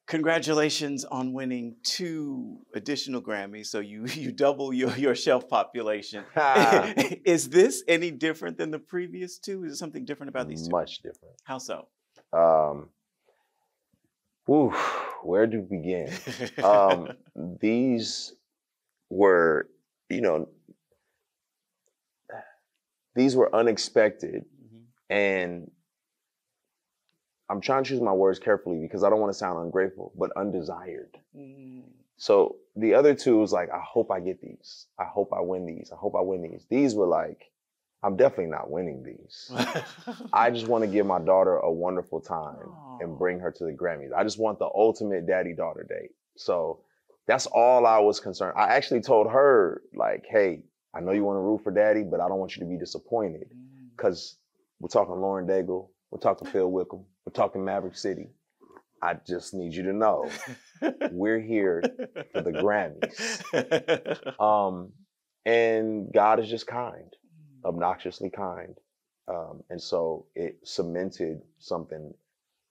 Congratulations on winning 2 additional Grammys. So you double your shelf population. Is this any different than the previous 2? Is there something different about these 2? Much different. How so? Whew, where to begin? These were, you know, these were unexpected, and I'm trying to choose my words carefully because I don't want to sound ungrateful, but undesired. So the other 2 was like, I hope I get these. I hope I win these. I hope I win these. These were like, I'm definitely not winning these. I just want to give my daughter a wonderful time and bring her to the Grammys. I just want the ultimate daddy-daughter date. So that's all I was concerned. I actually told her, like, hey, I know you want to root for daddy, but I don't want you to be disappointed. Because we're talking Lauren Daigle, we're talking Phil Wickham, we're talking Maverick City. I just need you to know we're here for the Grammys. And God is just kind, obnoxiously kind. And so it cemented something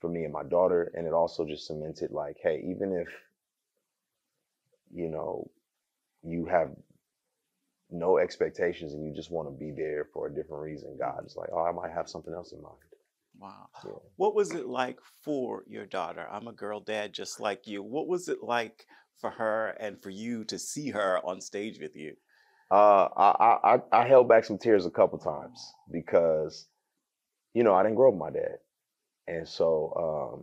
for me and my daughter. And it also just cemented like, hey, even if, you know, you have no expectations and you just want to be there for a different reason, God is like, oh, I might have something else in mind. Wow. Yeah. What was it like for your daughter? I'm a girl dad just like you. What was it like for her and for you to see her on stage with you? I held back some tears a couple times because, you know, I didn't grow up with my dad. And so,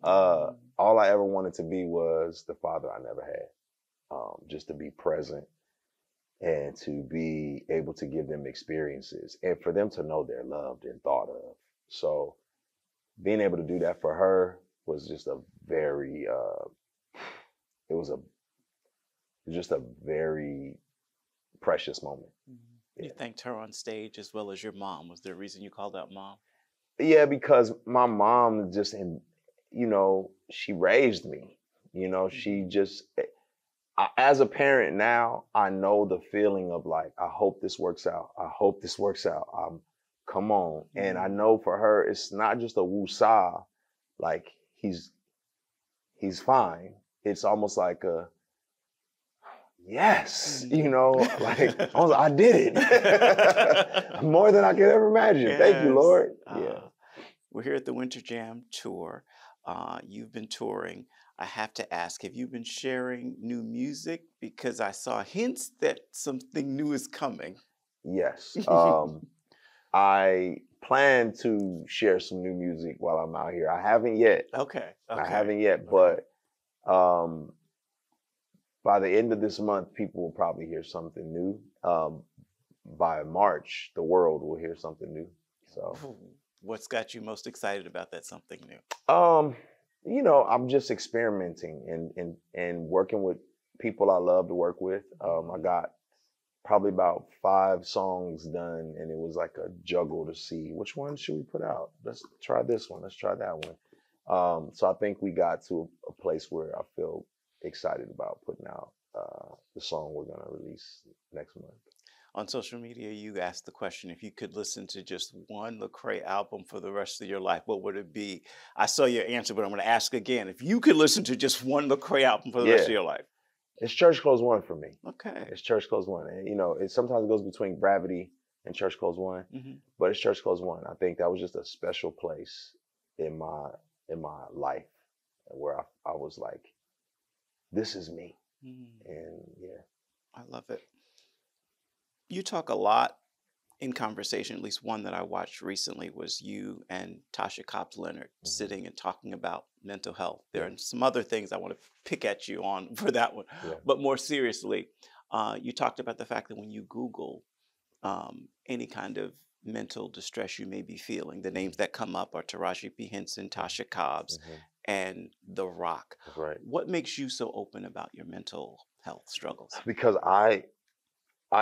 all I ever wanted to be was the father I never had. Just to be present and to be able to give them experiences and for them to know they're loved and thought of. So being able to do that for her was just a very, it was just a very precious moment. Yeah. You thanked her on stage as well as your mom. Was there a reason you called out mom? Yeah, because my mom just, you know, she raised me. You know, she just, as a parent now, I know the feeling of like, I hope this works out. I hope this works out. Come on. And I know for her, it's not just a woo-saw, like he's fine. It's almost like a, yes, you know, like I did it. More than I could ever imagine. Yes. Thank you, Lord. Yeah. We're here at the Winter Jam Tour. You've been touring. I have to ask, have you been sharing new music? Because I saw hints that something new is coming. Yes. I plan to share some new music while I'm out here. I haven't yet. Okay. I haven't yet, but by the end of this month, people will probably hear something new. By March, the world will hear something new. So, what's got you most excited about that something new? You know, I'm just experimenting and working with people I love to work with. I got probably about 5 songs done, and it was like a juggle to see which one should we put out. Let's try this one. Let's try that one. So I think we got to a place where I feel excited about putting out the song we're going to release next month. On social media, you asked the question, if you could listen to just one Lecrae album for the rest of your life, what would it be? I saw your answer, but I'm going to ask again. If you could listen to just one Lecrae album for the rest of your life. It's Church Close One for me. Okay. It's Church Close One. And, you know, it sometimes goes between Gravity and Church Close One, but it's Church Close One. I think that was just a special place in my life where I was like, this is me. And yeah. I love it. You talk a lot in conversation, at least one that I watched recently was you and Tasha Cobbs Leonard sitting and talking about mental health. There are some other things I want to pick at you on for that one. But more seriously, you talked about the fact that when you Google any kind of mental distress you may be feeling, the names that come up are Taraji P. Henson, Tasha Cobbs, and The Rock. Right. What makes you so open about your mental health struggles? Because I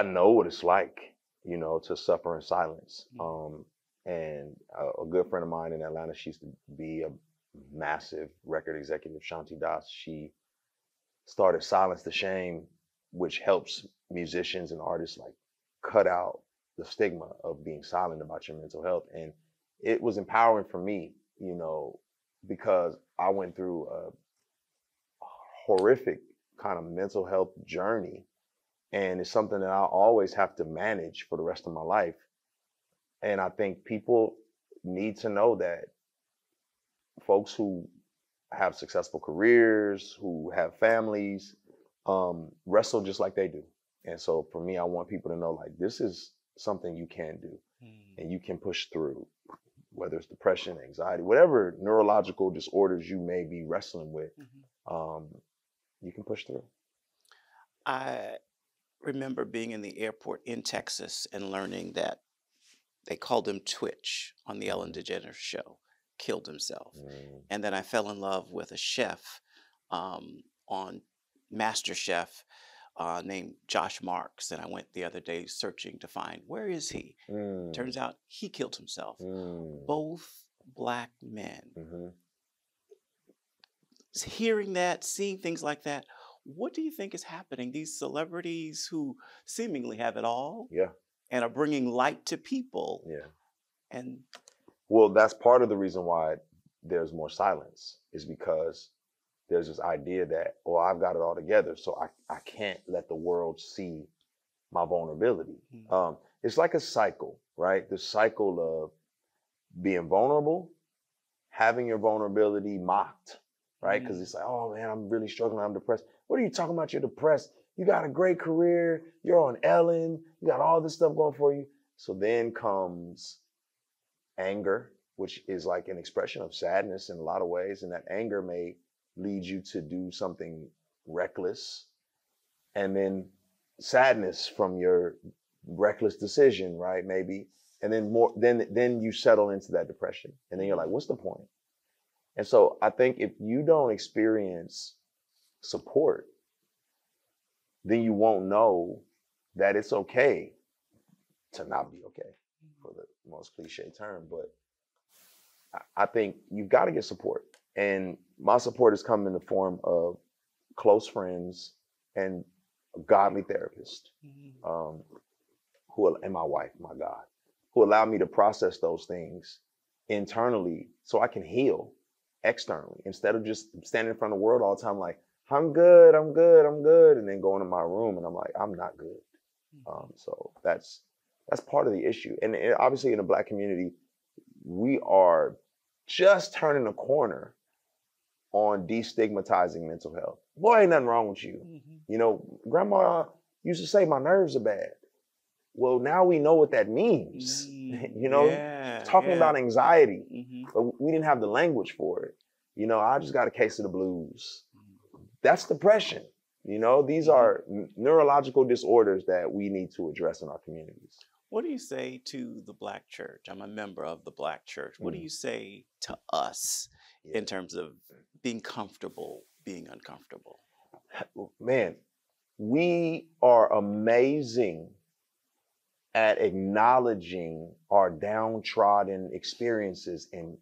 know what it's like, you know, to suffer in silence. And a good friend of mine in Atlanta, she used to be a massive record executive, Shanti Das. She started Silence the Shame, which helps musicians and artists like cut out the stigma of being silent about your mental health. And it was empowering for me, you know, because I went through a horrific kind of mental health journey, and it's something that I always have to manage for the rest of my life. And I think people need to know that folks who have successful careers, who have families, wrestle just like they do. And so for me, I want people to know, like, this is something you can do and you can push through, whether it's depression, anxiety, whatever neurological disorders you may be wrestling with, you can push through. I remember being in the airport in Texas and learning that they called him Twitch on the Ellen DeGeneres show, killed himself. And then I fell in love with a chef on MasterChef named Josh Marks. And I went the other day searching to find, where is he? Turns out he killed himself. Both Black men. Hearing that, seeing things like that, what do you think is happening? These celebrities who seemingly have it all and are bringing light to people. And well, that's part of the reason why there's more silence, is because there's this idea that, oh, I've got it all together, so I can't let the world see my vulnerability. It's like a cycle, right? The cycle of being vulnerable, having your vulnerability mocked, right? Because it's like, oh man, I'm really struggling, I'm depressed. What are you talking about? You're depressed. You got a great career, you're on Ellen, you got all this stuff going for you. So then comes anger, which is like an expression of sadness in a lot of ways. And that anger may lead you to do something reckless. And then sadness from your reckless decision, right? Maybe. And then you settle into that depression. And then you're like, what's the point? And so I think if you don't experience support, then you won't know that it's okay to not be okay, for the most cliche term. But I think you've got to get support. And my support has come in the form of close friends and a godly therapist, and my wife, my God, who allow me to process those things internally so I can heal externally, instead of just standing in front of the world all the time like, I'm good, I'm good, I'm good, and then going to my room and I'm like, I'm not good. So that's part of the issue. And obviously in the Black community, we are just turning a corner on destigmatizing mental health. Boy, ain't nothing wrong with you. You know, grandma used to say my nerves are bad. Well, now we know what that means. You know, talking about anxiety, but we didn't have the language for it. You know, I just got a case of the blues. That's depression. You know, these are neurological disorders that we need to address in our communities. What do you say to the Black church? I'm a member of the Black church. What do you say to us in terms of being comfortable, being uncomfortable? Man, we are amazing at acknowledging our downtrodden experiences and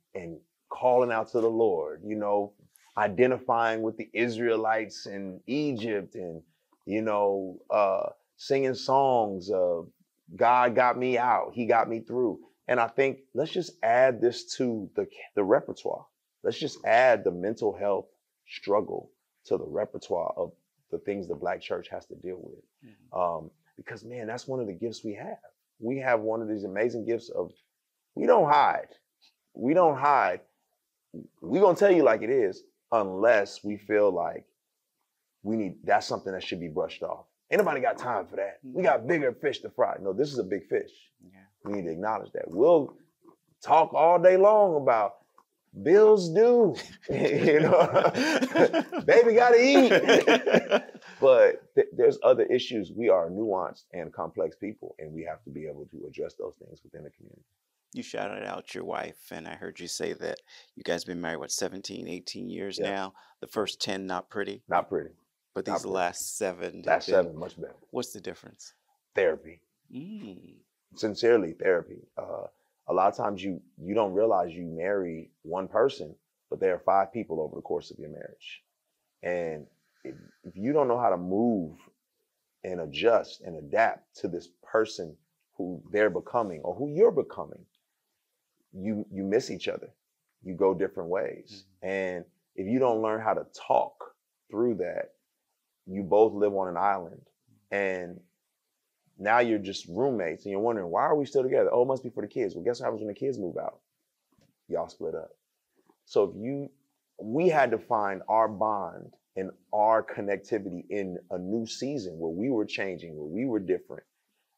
calling out to the Lord, you know, identifying with the Israelites in Egypt and, you know, singing songs of God got me out, he got me through. And I think let's just add this to the repertoire. Let's just add the mental health struggle to the repertoire of the things the Black church has to deal with. Because man, that's one of the gifts we have. We have one of these amazing gifts of, we don't hide. We don't hide. We're going to tell you like it is, unless we feel like that's something that should be brushed off. Ain't nobody got time for that. We got bigger fish to fry. No, this is a big fish. We need to acknowledge that. We'll talk all day long about bills due, you know, baby gotta eat. But there's other issues. We are nuanced and complex people, and we have to be able to address those things within the community. You shouted out your wife, and I heard you say that you guys been married, what, 17, 18 years now? The first 10, not pretty? Not pretty. But these last 7. Last 7, much better. What's the difference? Therapy. Sincerely, therapy. A lot of times you don't realize you marry one person, but there are 5 people over the course of your marriage. And if you don't know how to move and adjust and adapt to this person who they're becoming or who you're becoming, you miss each other. you go different ways. And if you don't learn how to talk through that, you both live on an island. And now you're just roommates and you're wondering, why are we still together? Oh, it must be for the kids. Well, guess what happens when the kids move out? Y'all split up. So we had to find our bond and our connectivity in a new season where we were changing, where we were different.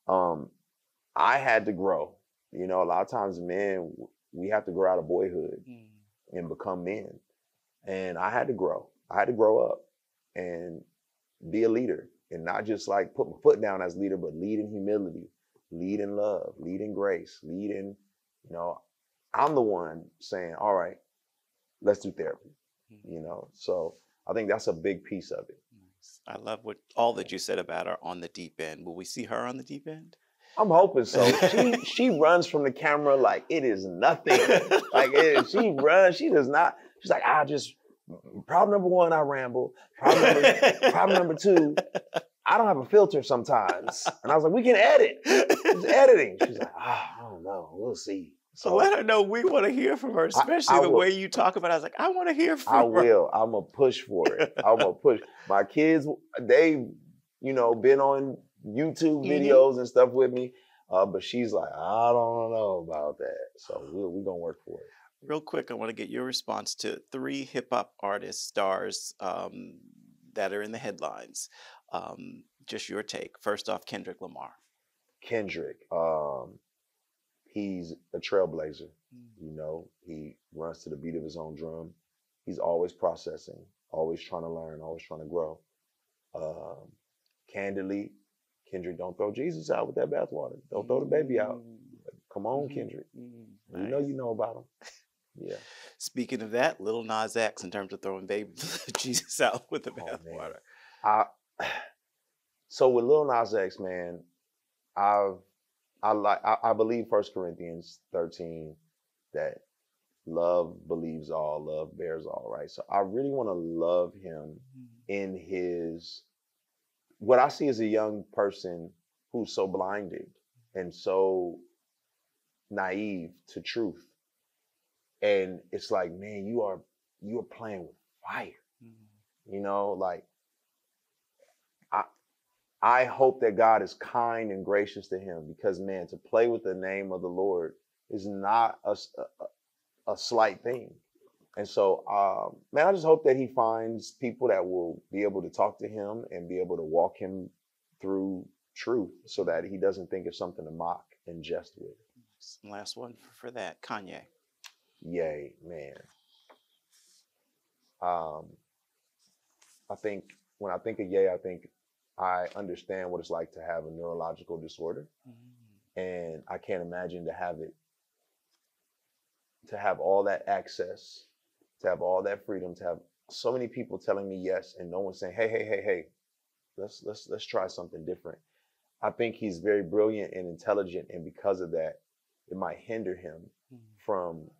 I had to grow. You know, a lot of times men, we have to grow out of boyhood and become men. And I had to grow. I had to grow up and be a leader, and not just like put my foot down as leader, but lead in humility, lead in love, lead in grace, lead in, you know, I'm the one saying, all right, let's do therapy, you know? So I think that's a big piece of it. I love all that you said about her on the deep end. Will we see her on the deep end? I'm hoping so. She runs from the camera like it is nothing. She runs, she does not, she's like, problem number one, I ramble. Problem number two, I don't have a filter sometimes. And I was like, we can edit. It's editing. She's like, I don't know. We'll see. So let her know we want to hear from her, especially the way you talk about it. I was like, I want to hear from her. I will. I'm going to push for it. I'm going to push. My kids, they've, you know, been on YouTube videos and stuff with me. But she's like, I don't know about that. So we're going to work for it. Real quick, I want to get your response to 3 hip-hop artists, stars that are in the headlines. Just your take. First off, Kendrick Lamar. Kendrick, he's a trailblazer. You know, he runs to the beat of his own drum. He's always processing, always trying to learn, always trying to grow. Candidly, Kendrick, don't throw Jesus out with that bathwater. Don't throw the baby out. Come on, Kendrick. Nice. You know about him. Yeah. Speaking of that, Lil Nas X in terms of throwing baby Jesus out with the bathwater. So with Lil Nas X, man, I believe 1 Corinthians 13 that love believes all, love bears all, right? So I really want to love him in his, what I see as a young person who's so blinded and so naive to truth. And it's like, man, you are playing with fire. You know, like I hope that God is kind and gracious to him, because man, to play with the name of the Lord is not a slight thing. And so, man, I just hope that he finds people that will be able to talk to him and be able to walk him through truth so that he doesn't think it's something to mock and jest with. Last one for that, Kanye. Yay, man. I think when I think of Ye, I understand what it's like to have a neurological disorder. And I can't imagine to have all that access, to have all that freedom, to have so many people telling me yes and no one saying, hey, let's try something different. I think he's very brilliant and intelligent, and because of that, it might hinder him from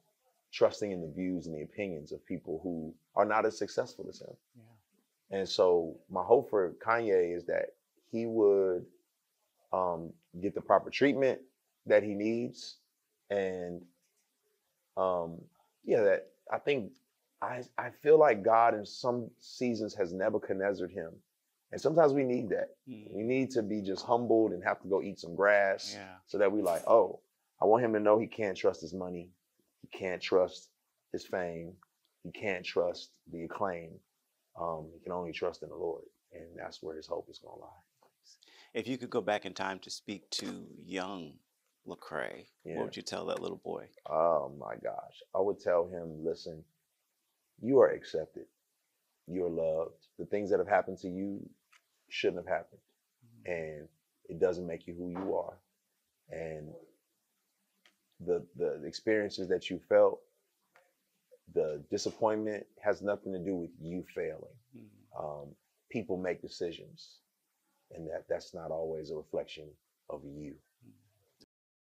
trusting in the views and the opinions of people who are not as successful as him. And so my hope for Kanye is that he would get the proper treatment that he needs. And that I feel like God in some seasons has Nebuchadnezzar'd him. And sometimes we need that. We need to be just humbled and have to go eat some grass so that we like, oh, I want him to know he can't trust his money. He can't trust his fame. He can't trust the acclaim. He can only trust in the Lord. And that's where his hope is going to lie. If you could go back in time to speak to young Lecrae, what would you tell that little boy? Oh my gosh. I would tell him, listen, you are accepted. You're loved. The things that have happened to you shouldn't have happened. And it doesn't make you who you are. And the experiences that you felt, the disappointment has nothing to do with you failing. People make decisions, and that's not always a reflection of you.